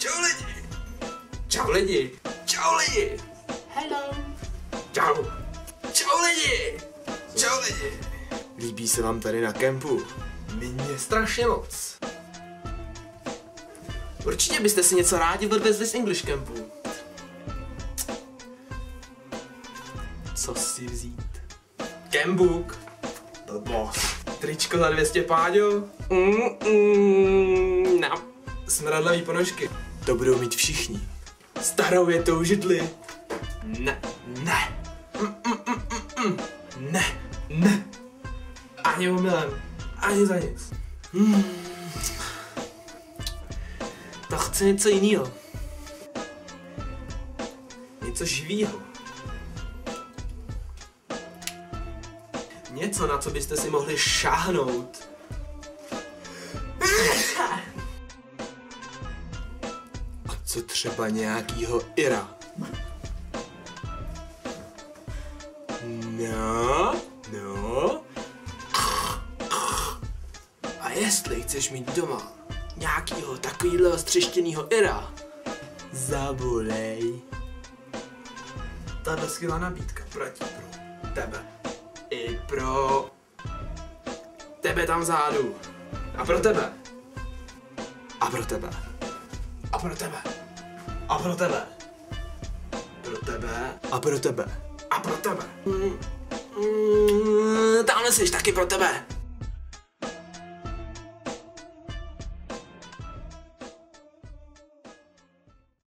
Čau lidi. Čau lidi. Čau lidi. Hello. Čau. Čau lidi. Čau lidi. Líbí se vám tady na kempu? Mně strašně moc. Určitě byste si něco rádi odvezli z English Campu. Co si vzít? Campbook. Blbost. Tričko za 200 páďo. No. Smradlavý ponožky. To budou mít všichni. Starou větou židli. Ne. Ne. Ne. Ne. Ani omylem. Ani za nic. To chce něco jiného. Něco živýho. Něco, na co byste si mohli šáhnout. A co třeba nějakýho Ira? No. A jestli chceš mít doma nějakýho takovýhle střeštěnýho Ira, Zavolej. Tahle skvělá nabídka platí pro tebe. I pro tebe tam vzadu. A pro tebe. A pro tebe. A pro tebe. A pro tebe. Pro tebe. A pro tebe. A pro tebe. tamhle jsi taky pro tebe.